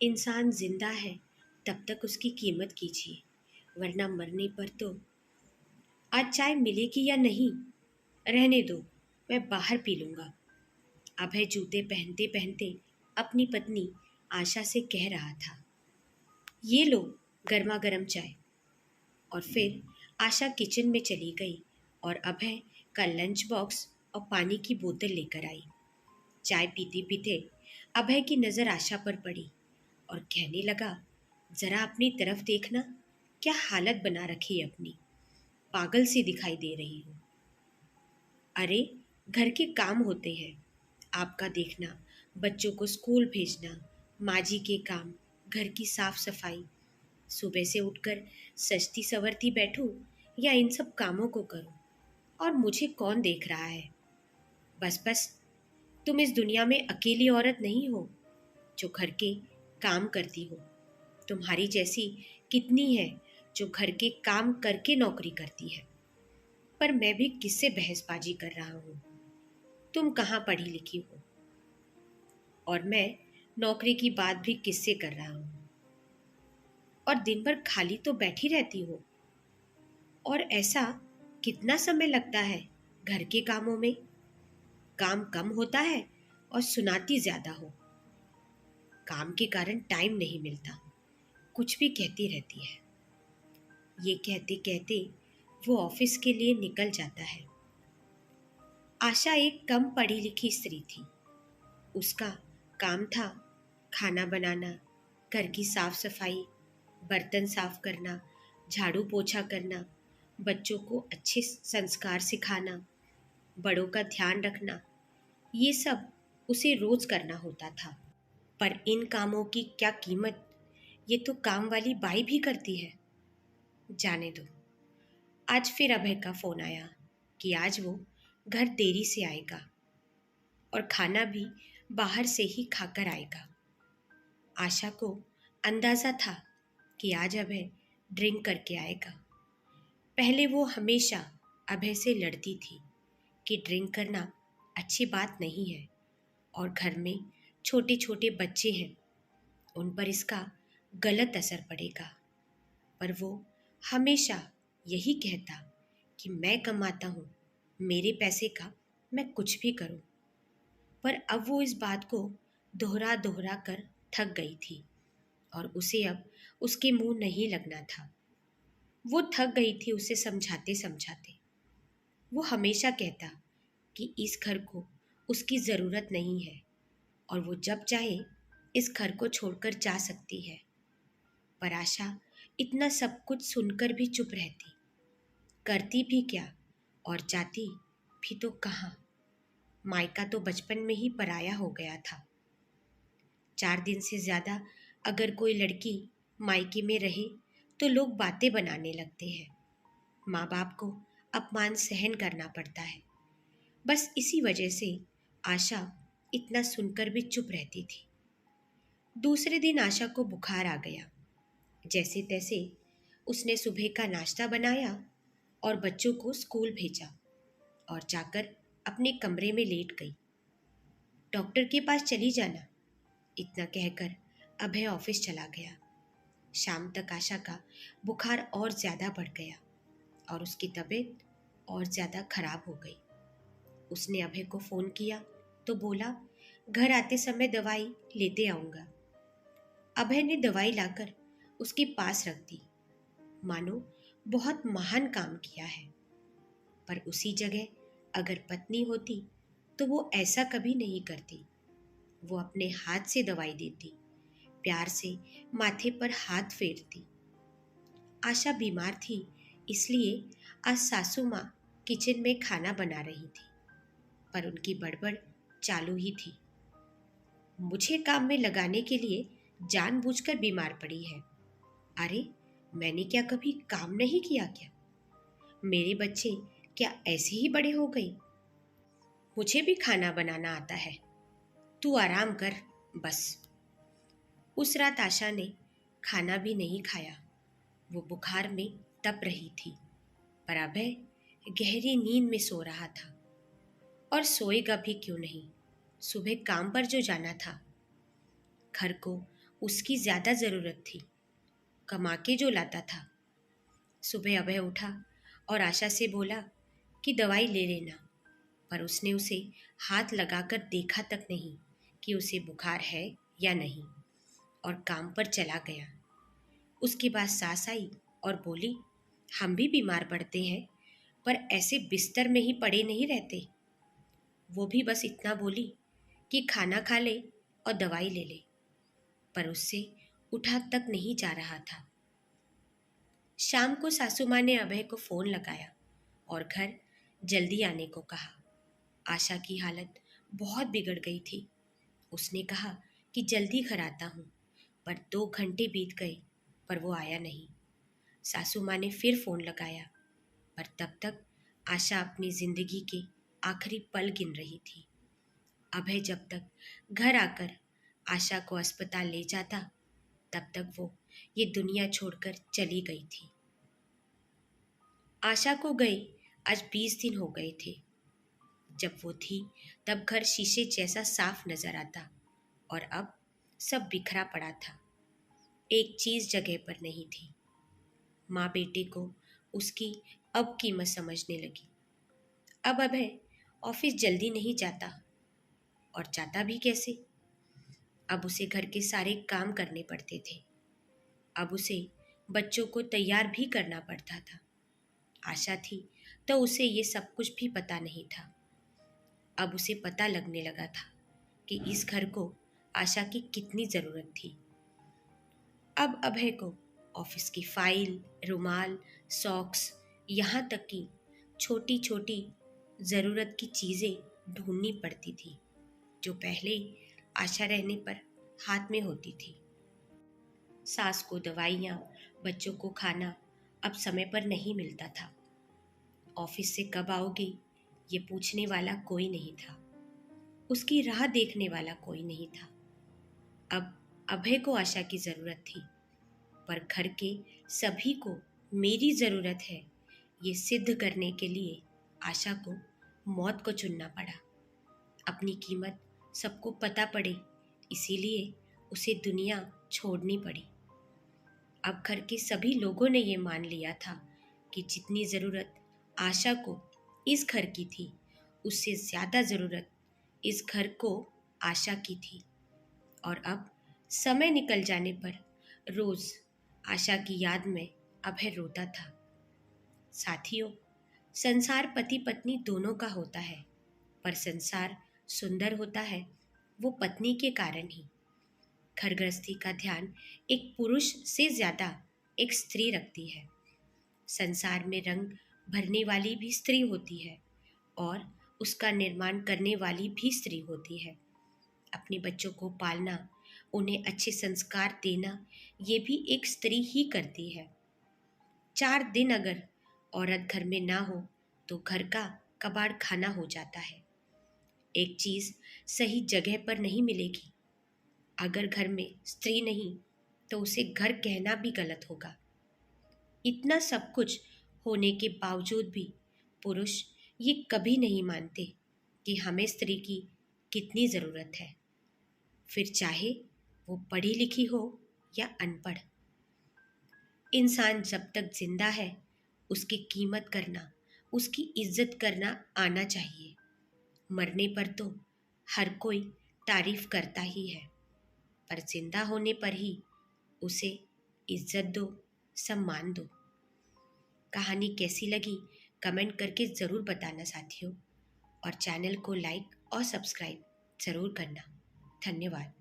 इंसान जिंदा है तब तक उसकी कीमत कीजिए, वरना मरने पर तो। आज चाय मिलेगी या नहीं, रहने दो, मैं बाहर पी लूंगा। अभय जूते पहनते पहनते अपनी पत्नी आशा से कह रहा था। ये लो गर्मा गर्म चाय। और फिर आशा किचन में चली गई और अभय का लंच बॉक्स और पानी की बोतल लेकर आई। चाय पीते पीते अभय की नज़र आशा पर पड़ी और कहने लगा, जरा अपनी तरफ देखना, क्या हालत बना रखी है अपनी, पागल सी दिखाई दे रही हूँ। अरे घर के काम होते हैं, आपका देखना, बच्चों को स्कूल भेजना, माँ जी के काम, घर की साफ सफाई। सुबह से उठकर सजती संवरती बैठूं या इन सब कामों को करूं, और मुझे कौन देख रहा है। बस बस, तुम इस दुनिया में अकेली औरत नहीं हो जो घर के काम करती हो। तुम्हारी जैसी कितनी है जो घर के काम करके नौकरी करती है। पर मैं भी किससे बहसबाजी कर रहा हूँ। तुम कहाँ पढ़ी लिखी हो, और मैं नौकरी की बात भी किससे कर रहा हूँ। और दिन भर खाली तो बैठी रहती हो, और ऐसा कितना समय लगता है घर के कामों में। काम कम होता है और सुनाती ज्यादा हो। काम के कारण टाइम नहीं मिलता, कुछ भी कहती रहती है। ये कहते कहते वो ऑफिस के लिए निकल जाता है। आशा एक कम पढ़ी लिखी स्त्री थी। उसका काम था खाना बनाना, घर की साफ सफाई, बर्तन साफ करना, झाड़ू पोछा करना, बच्चों को अच्छे संस्कार सिखाना, बड़ों का ध्यान रखना। ये सब उसे रोज करना होता था। पर इन कामों की क्या कीमत, ये तो काम वाली बाई भी करती है। जाने दो। आज फिर अभय का फोन आया कि आज वो घर देरी से आएगा और खाना भी बाहर से ही खाकर आएगा। आशा को अंदाजा था कि आज अभय ड्रिंक करके आएगा। पहले वो हमेशा अभय से लड़ती थी कि ड्रिंक करना अच्छी बात नहीं है, और घर में छोटे छोटे बच्चे हैं, उन पर इसका गलत असर पड़ेगा। पर वो हमेशा यही कहता कि मैं कमाता हूँ, मेरे पैसे का मैं कुछ भी करूँ। पर अब वो इस बात को दोहरा दोहरा कर थक गई थी, और उसे अब उसके मुंह नहीं लगना था। वो थक गई थी उसे समझाते समझाते। वो हमेशा कहता कि इस घर को उसकी ज़रूरत नहीं है, और वो जब चाहे इस घर को छोड़कर जा सकती है। पर आशा इतना सब कुछ सुनकर भी चुप रहती। करती भी क्या और जाती भी तो कहाँ। मायका तो बचपन में ही पराया हो गया था। 4 दिन से ज़्यादा अगर कोई लड़की मायके में रहे तो लोग बातें बनाने लगते हैं। माँ बाप को अपमान सहन करना पड़ता है। बस इसी वजह से आशा इतना सुनकर भी चुप रहती थी। दूसरे दिन आशा को बुखार आ गया। जैसे तैसे उसने सुबह का नाश्ता बनाया और बच्चों को स्कूल भेजा, और जाकर अपने कमरे में लेट गई। डॉक्टर के पास चली जाना, इतना कहकर अभय ऑफिस चला गया। शाम तक आशा का बुखार और ज़्यादा बढ़ गया और उसकी तबीयत और ज़्यादा खराब हो गई। उसने अभय को फ़ोन किया तो बोला, घर आते समय दवाई लेते आऊँगा। अभय ने दवाई लाकर उसके पास रख दी, मानो बहुत महान काम किया है। पर उसी जगह अगर पत्नी होती तो वो ऐसा कभी नहीं करती। वो अपने हाथ से दवाई देती, प्यार से माथे पर हाथ फेरती। आशा बीमार थी, इसलिए आज सासू माँ किचन में खाना बना रही थी, पर उनकी बड़बड़ चालू ही थी। मुझे काम में लगाने के लिए जानबूझकर बीमार पड़ी है। अरे मैंने क्या कभी काम नहीं किया क्या? मेरे बच्चे क्या ऐसे ही बड़े हो गए? मुझे भी खाना बनाना आता है, तू आराम कर बस। उस रात आशा ने खाना भी नहीं खाया। वो बुखार में तप रही थी, पर अभय गहरी नींद में सो रहा था। और सोएगा भी क्यों नहीं, सुबह काम पर जो जाना था। घर को उसकी ज़्यादा ज़रूरत थी, कमा के जो लाता था। सुबह अभय उठा और आशा से बोला कि दवाई ले लेना, पर उसने उसे हाथ लगाकर देखा तक नहीं कि उसे बुखार है या नहीं, और काम पर चला गया। उसके बाद सास आई और बोली, हम भी बीमार पड़ते हैं, पर ऐसे बिस्तर में ही पड़े नहीं रहते। वो भी बस इतना बोली कि खाना खा ले और दवाई ले ले, पर उससे उठा तक नहीं जा रहा था। शाम को सासू माँ ने अभय को फ़ोन लगाया और घर जल्दी आने को कहा। आशा की हालत बहुत बिगड़ गई थी। उसने कहा कि जल्दी घर आता हूँ, पर 2 घंटे बीत गए पर वो आया नहीं। सासू माँ ने फिर फ़ोन लगाया, पर तब तक आशा अपनी ज़िंदगी के आखिरी पल गिन रही थी। अभय जब तक घर आकर आशा को अस्पताल ले जाता, तब तक वो ये दुनिया छोड़कर चली गई थी। आशा को गए आज 20 दिन हो गए थे। जब वो थी तब घर शीशे जैसा साफ नजर आता, और अब सब बिखरा पड़ा था। एक चीज जगह पर नहीं थी। माँ बेटे को उसकी अब कीमत समझने लगी। अब अभय ऑफिस जल्दी नहीं जाता, और जाता भी कैसे? अब उसे घर के सारे काम करने पड़ते थे। अब उसे बच्चों को तैयार भी करना पड़ता था। आशा थी तो उसे ये सब कुछ भी पता नहीं था। अब उसे पता लगने लगा था कि इस घर को आशा की कितनी ज़रूरत थी। अब अभय को ऑफिस की फाइल, रुमाल, सॉक्स, यहाँ तक कि छोटी छोटी ज़रूरत की चीज़ें ढूंढनी पड़ती थी, जो पहले आशा रहने पर हाथ में होती थी। सास को दवाइयाँ, बच्चों को खाना अब समय पर नहीं मिलता था। ऑफिस से कब आओगी ये पूछने वाला कोई नहीं था। उसकी राह देखने वाला कोई नहीं था। अब अभय को आशा की ज़रूरत थी, पर घर के सभी को मेरी ज़रूरत है ये सिद्ध करने के लिए आशा को मौत को चुनना पड़ा। अपनी कीमत सबको पता पड़े, इसीलिए उसे दुनिया छोड़नी पड़ी। अब घर के सभी लोगों ने ये मान लिया था कि जितनी ज़रूरत आशा को इस घर की थी, उससे ज़्यादा ज़रूरत इस घर को आशा की थी। और अब समय निकल जाने पर रोज़ आशा की याद में अभय रोता था। साथियों, संसार पति पत्नी दोनों का होता है, पर संसार सुंदर होता है वो पत्नी के कारण ही। घर गृहस्थी का ध्यान एक पुरुष से ज़्यादा एक स्त्री रखती है। संसार में रंग भरने वाली भी स्त्री होती है, और उसका निर्माण करने वाली भी स्त्री होती है। अपने बच्चों को पालना, उन्हें अच्छे संस्कार देना, ये भी एक स्त्री ही करती है। 4 दिन अगर औरत घर में ना हो तो घर का कबाड़ खाना हो जाता है। एक चीज़ सही जगह पर नहीं मिलेगी। अगर घर में स्त्री नहीं तो उसे घर कहना भी गलत होगा। इतना सब कुछ होने के बावजूद भी पुरुष ये कभी नहीं मानते कि हमें स्त्री की कितनी ज़रूरत है, फिर चाहे वो पढ़ी लिखी हो या अनपढ़। इंसान जब तक जिंदा है उसकी कीमत करना, उसकी इज्जत करना आना चाहिए। मरने पर तो हर कोई तारीफ करता ही है, पर जिंदा होने पर ही उसे इज्जत दो, सम्मान दो। कहानी कैसी लगी कमेंट करके ज़रूर बताना साथियों, और चैनल को लाइक और सब्सक्राइब ज़रूर करना। धन्यवाद।